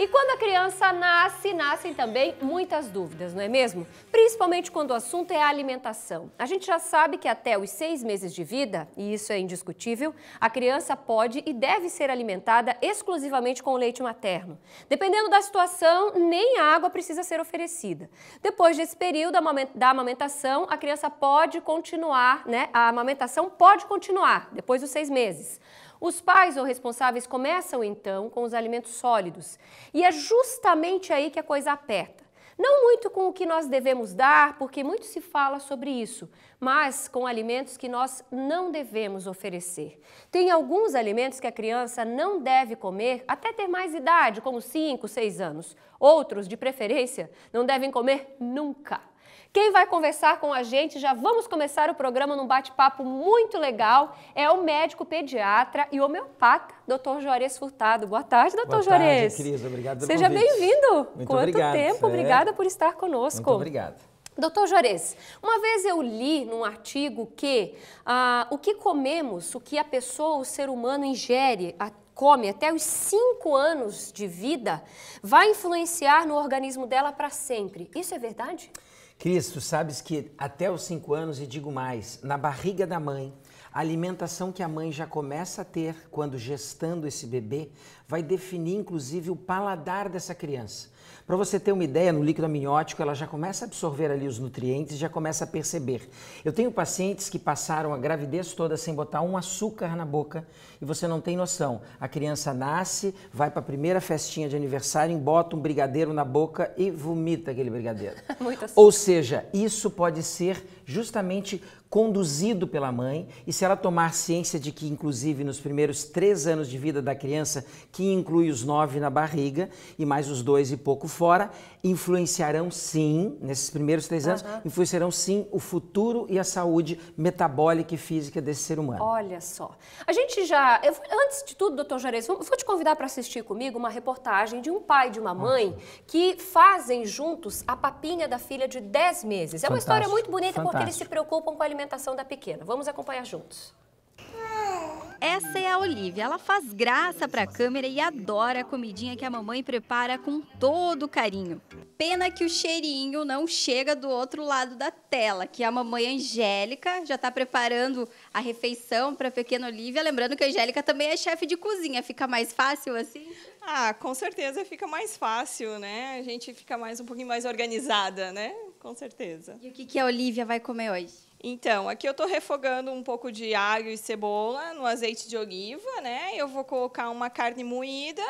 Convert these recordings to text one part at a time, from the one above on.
E quando a criança nasce, nascem também muitas dúvidas, não é mesmo? Principalmente quando o assunto é a alimentação. A gente já sabe que até os 6 meses de vida, e isso é indiscutível, a criança pode e deve ser alimentada exclusivamente com o leite materno. Dependendo da situação, nem água precisa ser oferecida. Depois desse período da amamentação, a criança pode continuar, a amamentação pode continuar depois dos 6 meses. Os pais ou responsáveis começam, então, com os alimentos sólidos. E é justamente aí que a coisa aperta. Não muito com o que nós devemos dar, porque muito se fala sobre isso, mas com alimentos que nós não devemos oferecer. Tem alguns alimentos que a criança não deve comer até ter mais idade, como 5, 6 anos. Outros, de preferência, não devem comer nunca. Quem vai conversar com a gente, já vamos começar o programa num bate-papo muito legal, é o médico pediatra e homeopata, Dr. Juarez Furtado. Boa tarde, Dr. Juarez. Boa tarde, Cris. Obrigado pelo convite. Seja bem-vindo. Muito obrigado. Tempo? Obrigada por estar conosco. Muito obrigado. Doutor Juarez, uma vez eu li num artigo que o que comemos, o que a pessoa, o ser humano ingere, come até os 5 anos de vida, vai influenciar no organismo dela para sempre. Isso é verdade? Cris, tu sabes que até os 5 anos, e digo mais, na barriga da mãe, a alimentação que a mãe já começa a ter quando gestando esse bebê vai definir inclusive o paladar dessa criança. Para você ter uma ideia, no líquido amniótico ela já começa a absorver ali os nutrientes e já começa a perceber. Eu tenho pacientes que passaram a gravidez toda sem botar um açúcar na boca e você não tem noção. A criança nasce, vai para a primeira festinha de aniversário, bota um brigadeiro na boca e vomita aquele brigadeiro. Ou seja, isso pode ser justamente conduzido pela mãe, e se ela tomar ciência de que, inclusive, nos primeiros 3 anos de vida da criança, que inclui os 9 na barriga e mais os 2 e pouco fora, influenciarão sim, nesses primeiros 3 anos, influenciarão sim o futuro e a saúde metabólica e física desse ser humano. Olha só. A gente antes de tudo, doutor Juarez, vou te convidar para assistir comigo uma reportagem de um pai e de uma mãe que fazem juntos a papinha da filha de 10 meses. É uma história muito bonita porque eles se preocupam com a alimentação da pequena. Vamos acompanhar juntos. Essa é a Olivia. Ela faz graça para a câmera e adora a comidinha que a mamãe prepara com todo carinho. Pena que o cheirinho não chega do outro lado da tela, que a mamãe Angélica já está preparando a refeição para a pequena Olivia. Lembrando que a Angélica também é chefe de cozinha. Fica mais fácil assim? Ah, com certeza fica mais fácil, né? A gente fica um pouquinho mais organizada, né? Com certeza. E o que a Olivia vai comer hoje? Então, aqui eu estou refogando um pouco de alho e cebola no azeite de oliva, né? Eu vou colocar uma carne moída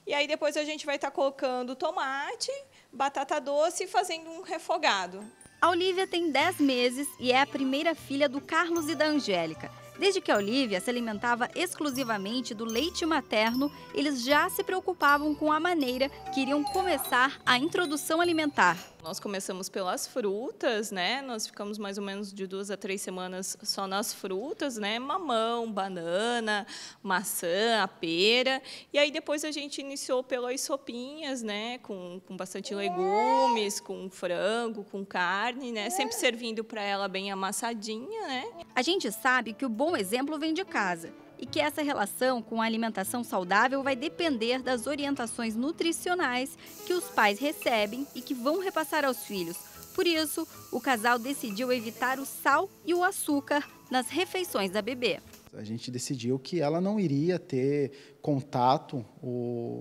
e aí depois a gente vai estar colocando tomate, batata doce e fazendo um refogado. A Olivia tem 10 meses e é a primeira filha do Carlos e da Angélica. Desde que a Olivia se alimentava exclusivamente do leite materno, eles já se preocupavam com a maneira que iriam começar a introdução alimentar. Nós começamos pelas frutas, né? Nós ficamos mais ou menos de 2 a 3 semanas só nas frutas, né? Mamão, banana, maçã, a pera. E aí depois a gente iniciou pelas sopinhas, né? Com bastante legumes, com frango, com carne, né? Sempre servindo para ela bem amassadinha, né? A gente sabe que o bom exemplo vem de casa e que essa relação com a alimentação saudável vai depender das orientações nutricionais que os pais recebem e que vão repassar aos filhos. Por isso, o casal decidiu evitar o sal e o açúcar nas refeições da bebê. A gente decidiu que ela não iria ter contato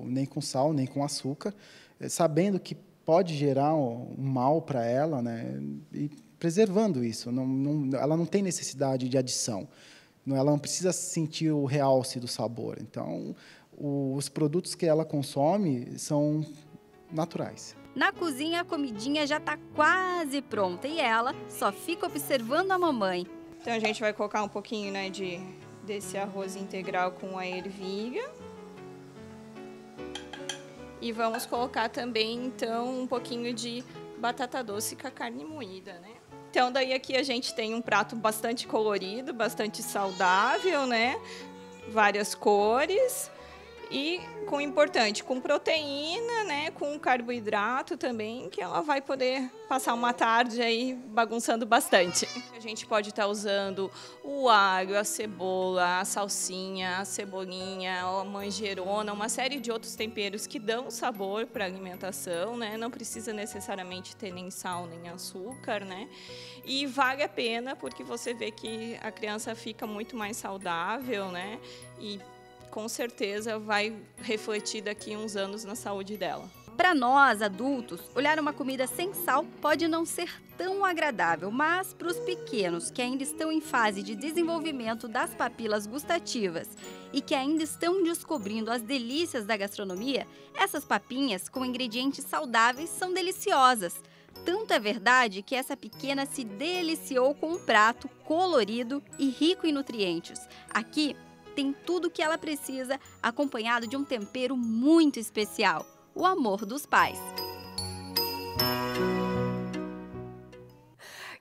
nem com sal, nem com açúcar, sabendo que pode gerar um mal para ela, né? E preservando isso. Ela não tem necessidade de adição. Ela não precisa sentir o realce do sabor. Então, os produtos que ela consome são naturais. Na cozinha, a comidinha já está quase pronta e ela só fica observando a mamãe. Então, a gente vai colocar um pouquinho, né, desse arroz integral com a ervilha. E vamos colocar também, então, um pouquinho de batata doce com a carne moída, né? Então, daí aqui a gente tem um prato bastante colorido, bastante saudável, né? Várias cores. E com importante, com proteína, né, com carboidrato também, que ela vai poder passar uma tarde aí bagunçando bastante. A gente pode estar usando o alho, a cebola, a salsinha, a cebolinha, a manjerona, uma série de outros temperos que dão sabor para a alimentação, né? Não precisa necessariamente ter nem sal nem açúcar, né? E vale a pena porque você vê que a criança fica muito mais saudável, né? E com certeza vai refletir daqui a uns anos na saúde dela. Para nós, adultos, olhar uma comida sem sal pode não ser tão agradável, mas para os pequenos que ainda estão em fase de desenvolvimento das papilas gustativas e que ainda estão descobrindo as delícias da gastronomia, essas papinhas com ingredientes saudáveis são deliciosas. Tanto é verdade que essa pequena se deliciou com um prato colorido e rico em nutrientes. Aqui tem tudo o que ela precisa, acompanhado de um tempero muito especial: o amor dos pais.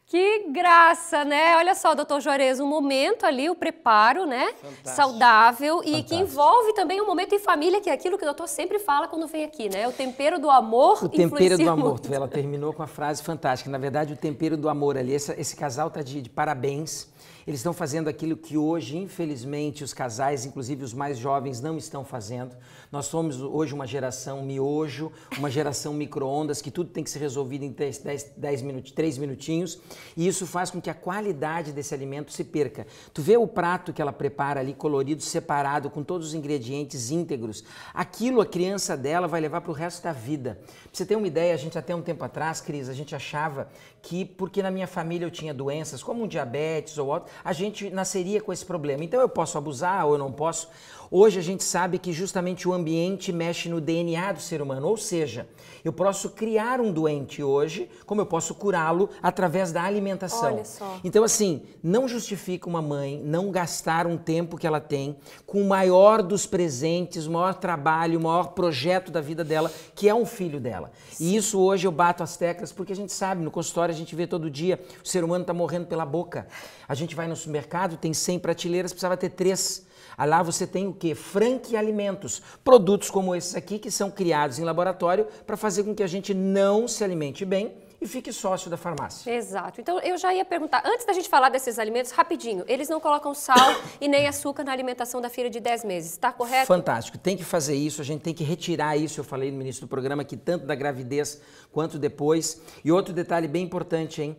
Que graça, né? Olha só, doutor Juarez, um momento ali, o preparo, né? Fantástico. Saudável e Fantástico. que envolve também um momento em família, que é aquilo que o doutor sempre fala quando vem aqui, né? O tempero do amor. O tempero do amor. Muito. Ela terminou com a frase fantástica. Na verdade, o tempero do amor ali. Esse casal está de parabéns. Eles estão fazendo aquilo que hoje, infelizmente, os casais, inclusive os mais jovens, não estão fazendo. Nós somos hoje uma geração miojo, uma geração micro-ondas, que tudo tem que ser resolvido em 3 minutinhos. E isso faz com que a qualidade desse alimento se perca. Tu vê o prato que ela prepara ali, colorido, separado, com todos os ingredientes íntegros. Aquilo a criança dela vai levar para o resto da vida. Pra você ter uma ideia, a gente até um tempo atrás, Cris, a gente achava que porque na minha família eu tinha doenças, como um diabetes ou outro, a gente nasceria com esse problema. Então eu posso abusar ou eu não posso. Hoje a gente sabe que justamente o ambiente mexe no DNA do ser humano, ou seja, eu posso criar um doente hoje, como eu posso curá-lo através da alimentação. Olha só. Então assim, não justifica uma mãe não gastar um tempo que ela tem com o maior dos presentes, o maior trabalho, o maior projeto da vida dela, que é um filho dela. E isso hoje eu bato as teclas porque a gente sabe, no consultório a gente vê todo dia, o ser humano está morrendo pela boca. A gente vai no supermercado, tem 100 prateleiras, precisava ter 3. Lá você tem o quê? Franque Alimentos. Produtos como esses aqui que são criados em laboratório para fazer com que a gente não se alimente bem e fique sócio da farmácia. Exato. Então, eu já ia perguntar, antes da gente falar desses alimentos, rapidinho, eles não colocam sal e nem açúcar na alimentação da filha de 10 meses, tá correto? Fantástico. Tem que fazer isso, a gente tem que retirar isso, eu falei no início do programa, que tanto da gravidez quanto depois. E outro detalhe bem importante, hein?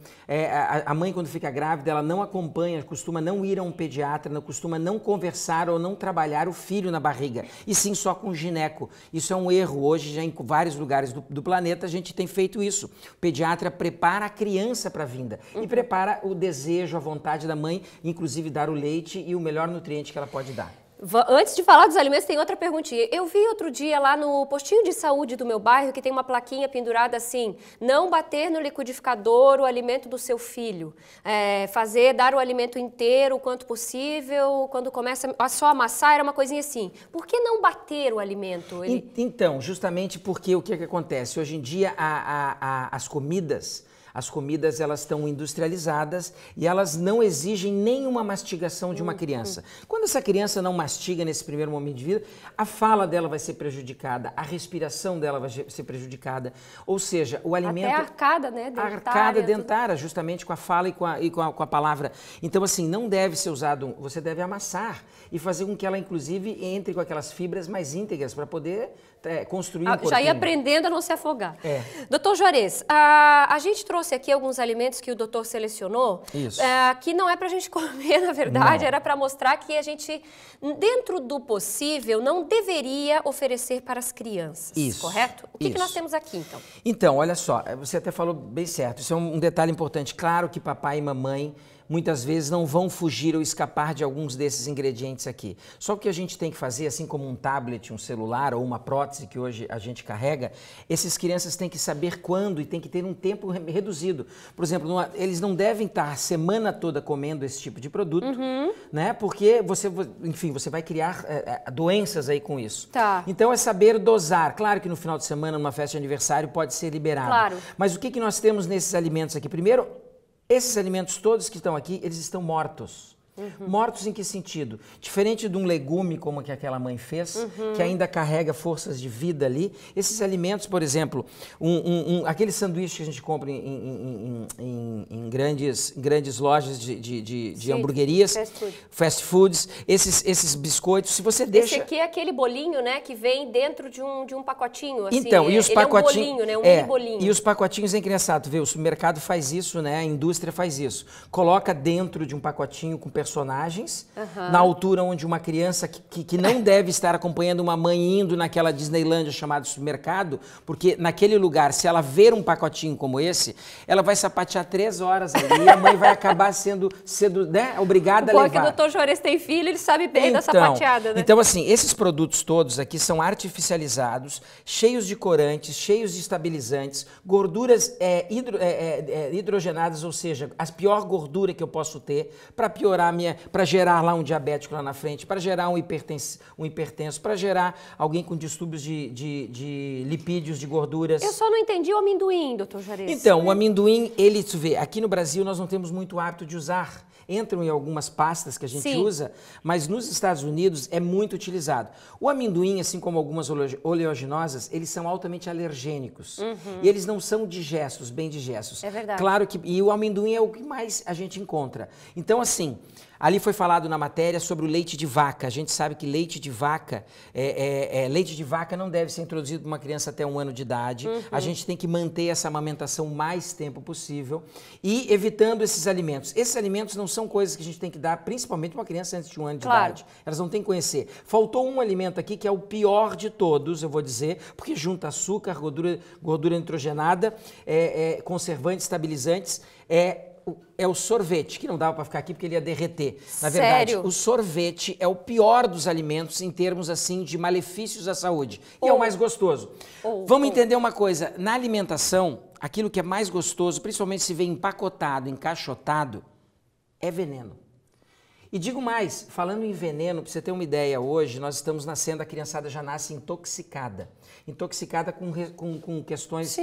A mãe, quando fica grávida, ela não acompanha, costuma não ir a um pediatra, não costuma não conversar ou não trabalhar o filho na barriga, e sim só com o gineco. Isso é um erro. Hoje, já em vários lugares do planeta, a gente tem feito isso. O pediatra prepara a criança para a vinda e prepara o desejo, a vontade da mãe, inclusive dar o leite e o melhor nutriente que ela pode dar. Antes de falar dos alimentos, tem outra perguntinha. Eu vi outro dia lá no postinho de saúde do meu bairro que tem uma plaquinha pendurada assim: não bater no liquidificador o alimento do seu filho. Dar o alimento inteiro o quanto possível, quando começa a só amassar, era uma coisinha assim. Por que não bater o alimento? Então, justamente porque o que acontece? Hoje em dia, as comidas elas estão industrializadas e elas não exigem nenhuma mastigação de uma criança. Quando essa criança não mastiga nesse primeiro momento de vida, a fala dela vai ser prejudicada, a respiração dela vai ser prejudicada, ou seja, o alimento... Até a arcada, né? Dentária, a arcada dentária, justamente com a fala e com a palavra. Então, assim, não deve ser usado, você deve amassar e fazer com que ela, inclusive, entre com aquelas fibras mais íntegras para poder construir um corpinho. Já ia aprendendo a não se afogar. Doutor Juarez, a gente trouxe aqui alguns alimentos que o doutor selecionou, que não é para a gente comer, na verdade, era para mostrar que a gente, dentro do possível, não deveria oferecer para as crianças, correto? O que nós temos aqui, então? Então, olha só, você até falou bem certo, isso é um detalhe importante. Claro que papai e mamãe muitas vezes não vão fugir ou escapar de alguns desses ingredientes aqui. Só o que a gente tem que fazer, assim como um tablet, um celular ou uma prótese que hoje a gente carrega, essas crianças têm que saber quando e tem que ter um tempo reduzido. Por exemplo, eles não devem estar a semana toda comendo esse tipo de produto, né? Porque você vai criar doenças aí com isso. Então é saber dosar. Claro que no final de semana, numa festa de aniversário, pode ser liberado. Mas o que nós temos nesses alimentos aqui? Primeiro, esses alimentos todos que estão aqui, eles estão mortos. Mortos em que sentido? Diferente de um legume como que aquela mãe fez, que ainda carrega forças de vida ali, esses alimentos, por exemplo, aquele sanduíche que a gente compra em grandes lojas de hamburguerias, fast foods, esses biscoitos, se você deixa... Esse aqui é aquele bolinho, né, que vem dentro de um pacotinho, assim. Então, e os pacotinhos... É um bolinho, né, um mini bolinho. E os pacotinhos, hein, criançado, tu vê, o supermercado faz isso, né, a indústria faz isso. Coloca dentro de um pacotinho com personagens, na altura onde uma criança que não deve estar acompanhando uma mãe indo naquela Disneylândia chamada supermercado, porque naquele lugar, se ela ver um pacotinho como esse, ela vai sapatear 3 horas ali e a mãe vai acabar sendo né, obrigada a levar. Porque o doutor Juarez tem filho, ele sabe bem da sapateada, né? Então, assim, esses produtos todos aqui são artificializados, cheios de corantes, cheios de estabilizantes, gorduras hidrogenadas, ou seja, a pior gordura que eu posso ter para piorar para gerar lá um diabético lá na frente, para gerar um hipertenso, para gerar alguém com distúrbios de lipídios, de gorduras. Eu só não entendi o amendoim, doutor Juarez. Então, o amendoim, tu vê, aqui no Brasil nós não temos muito hábito de usar. Entram em algumas pastas que a gente usa, mas nos Estados Unidos é muito utilizado. O amendoim, assim como algumas oleaginosas, eles são altamente alergênicos. E eles não são digestos, bem digestos. É verdade. Claro que... E o amendoim é o que mais a gente encontra. Então, assim... Ali foi falado na matéria sobre o leite de vaca. A gente sabe que leite de vaca não deve ser introduzido para uma criança até 1 ano de idade. A gente tem que manter essa amamentação o mais tempo possível e evitando esses alimentos. Esses alimentos não são coisas que a gente tem que dar, principalmente para uma criança antes de 1 ano de idade. Elas não têm que conhecer. Faltou um alimento aqui que é o pior de todos, eu vou dizer, porque junta açúcar, gordura nitrogenada, conservantes, estabilizantes, é o sorvete, que não dava para ficar aqui porque ele ia derreter. Na verdade, o sorvete é o pior dos alimentos em termos assim de malefícios à saúde. E é o mais gostoso. Vamos entender uma coisa, na alimentação, aquilo que é mais gostoso, principalmente se vem empacotado, encaixotado, é veneno. E digo mais, falando em veneno, para você ter uma ideia, hoje nós estamos nascendo, a criançada já nasce intoxicada. Intoxicada com questões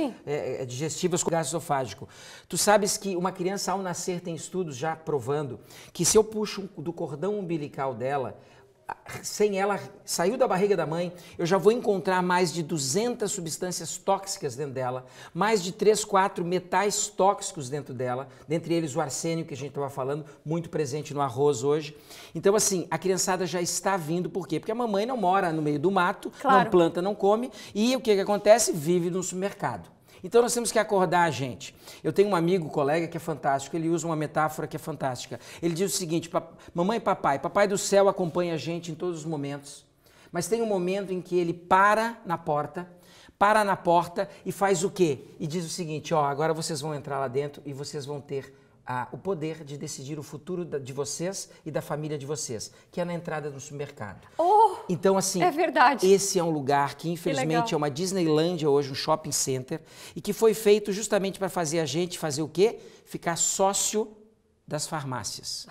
digestivas, com gás esofágico. Tu sabes que uma criança ao nascer tem estudos já provando que se eu puxo do cordão umbilical dela, sem ela, saiu da barriga da mãe, eu já vou encontrar mais de 200 substâncias tóxicas dentro dela, mais de 3, 4 metais tóxicos dentro dela, dentre eles o arsênio que a gente estava falando, muito presente no arroz hoje. Então, assim, a criançada já está vindo, por quê? Porque a mamãe não mora no meio do mato, não planta, não come, e o que acontece? Vive no supermercado. Então nós temos que acordar a gente. Eu tenho um amigo, colega, que é fantástico, ele usa uma metáfora que é fantástica. Ele diz o seguinte, mamãe e papai do céu acompanha a gente em todos os momentos, mas tem um momento em que ele para na porta e faz o quê? E diz o seguinte, agora vocês vão entrar lá dentro e vocês vão ter o poder de decidir o futuro de vocês e da família de vocês, que é na entrada do supermercado. Então, assim, é verdade. Esse é um lugar que, infelizmente, é uma Disneylândia hoje, um shopping center, e que foi feito justamente para fazer a gente fazer o quê? Ficar sócio das farmácias.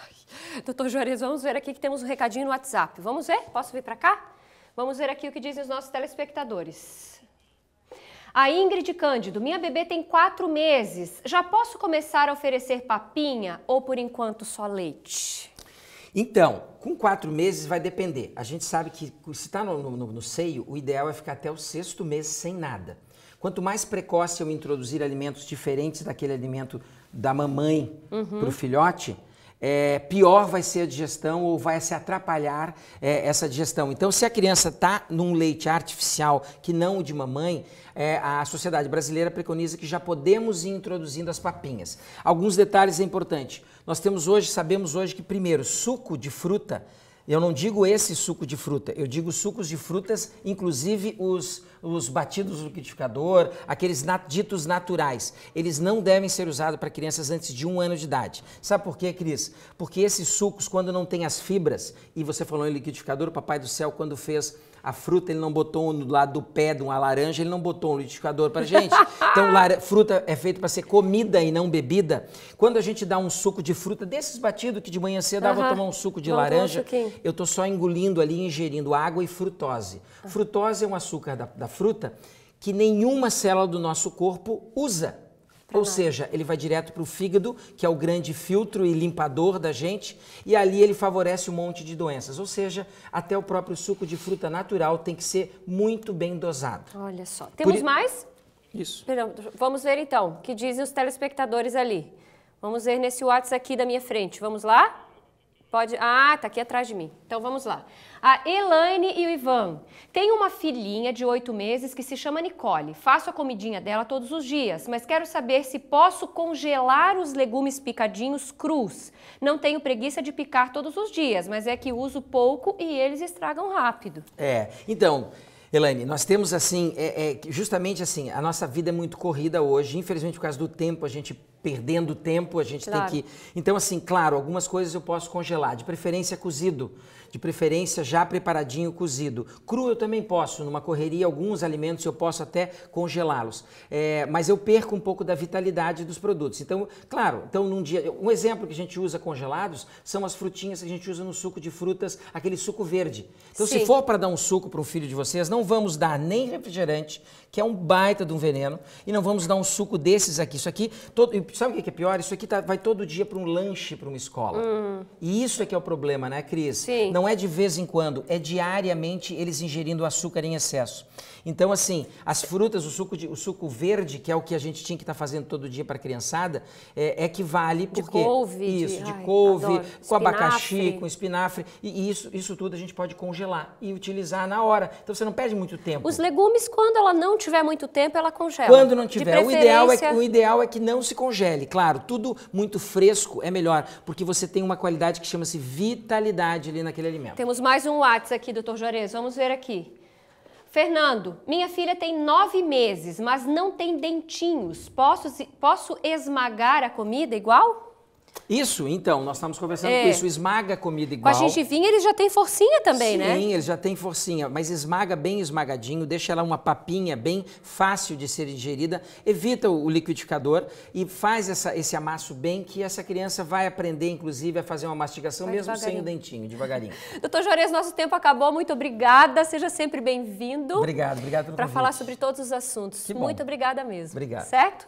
Doutor Juarez, vamos ver aqui que temos um recadinho no WhatsApp. Vamos ver? Posso vir para cá? Vamos ver aqui o que dizem os nossos telespectadores. A Ingrid Cândido, minha bebê tem 4 meses. Já posso começar a oferecer papinha ou, por enquanto, só leite? Então, com 4 meses vai depender. A gente sabe que se está no seio, o ideal é ficar até o 6º mês sem nada. Quanto mais precoce eu introduzir alimentos diferentes daquele alimento da mamãe para o filhote, pior vai ser a digestão ou vai se atrapalhar essa digestão. Então, se a criança está num leite artificial que não o de mamãe, a Sociedade Brasileira preconiza que já podemos ir introduzindo as papinhas. Alguns detalhes é importante. Nós sabemos hoje que, primeiro, suco de fruta, eu não digo esse suco de fruta, eu digo sucos de frutas, inclusive os batidos no liquidificador, aqueles ditos naturais. Eles não devem ser usados para crianças antes de 1 ano de idade. Sabe por quê, Cris? Porque esses sucos, quando não tem as fibras, e você falou em liquidificador, o Papai do Céu, quando fez a fruta, ele não botou no lado do pé de uma laranja, ele não botou um liquidificador para gente. Então, fruta é feita para ser comida e não bebida. Quando a gente dá um suco de fruta, desses batidos que de manhã cedo eu vou tomar um suco de laranja, eu estou só engolindo ali, ingerindo água e frutose. Frutose é um açúcar da fruta que nenhuma célula do nosso corpo usa. Ou seja, ele vai direto para o fígado, que é o grande filtro e limpador da gente, e ali ele favorece um monte de doenças. Ou seja, até o próprio suco de fruta natural tem que ser muito bem dosado. Olha só. Temos mais? Isso. Perdão, vamos ver então o que dizem os telespectadores ali. Vamos ver nesse WhatsApp aqui da minha frente. Vamos lá? Pode... Ah, tá aqui atrás de mim. Então vamos lá. A Elaine e o Ivan. Tem uma filhinha de 8 meses que se chama Nicole. Faço a comidinha dela todos os dias, mas quero saber se posso congelar os legumes picadinhos crus. Não tenho preguiça de picar todos os dias, mas é que uso pouco e eles estragam rápido. Então, Elaine, nós temos assim, justamente assim, a nossa vida é muito corrida hoje, infelizmente por causa do tempo, a gente perdendo tempo, a gente tem que... Então, assim, claro, algumas coisas eu posso congelar, de preferência cozido, de preferência já preparadinho cozido. Cru eu também posso, numa correria, alguns alimentos eu posso até congelá-los, mas eu perco um pouco da vitalidade dos produtos. Então, claro, então num dia, um exemplo que a gente usa congelados são as frutinhas que a gente usa no suco de frutas, aquele suco verde. Então, se for para dar um suco para um filho de vocês, não vamos dar nem refrigerante, que é um baita de um veneno, e não vamos dar um suco desses aqui. Isso aqui, sabe o que é pior? Isso aqui vai todo dia para um lanche, para uma escola. E isso é que é o problema, né, Cris? Sim. Não é de vez em quando, é diariamente eles ingerindo açúcar em excesso. Então, assim, as frutas, o suco verde, que é o que a gente tinha que estar fazendo todo dia para a criançada, que vale porque... De couve. Isso, de couve, adoro. com abacaxi, com espinafre. E isso tudo a gente pode congelar e utilizar na hora. Então, você não perde muito tempo. Os legumes, quando ela não tiver muito tempo, ela congela. Quando não tiver. O ideal é que não se congele. Claro, tudo muito fresco é melhor, porque você tem uma qualidade que chama-se vitalidade ali naquele alimento. Temos mais um WhatsApp aqui, doutor Juarez. Vamos ver aqui. Fernando, minha filha tem 9 meses, mas não tem dentinhos. Posso esmagar a comida igual? Isso, então, nós estamos conversando com isso, esmaga a comida igual. Com a gengivinha eles já têm forcinha também, né? Sim, eles já têm forcinha, mas esmaga bem esmagadinho, deixa ela uma papinha bem fácil de ser ingerida, evita o liquidificador e faz esse amasso bem, que essa criança vai aprender, inclusive, a fazer uma mastigação, mesmo sem o dentinho, devagarinho. Doutor Juarez, nosso tempo acabou, muito obrigada, seja sempre bem-vindo. Obrigado pelo convite. Para falar sobre todos os assuntos. Muito obrigada mesmo. Obrigado. Certo?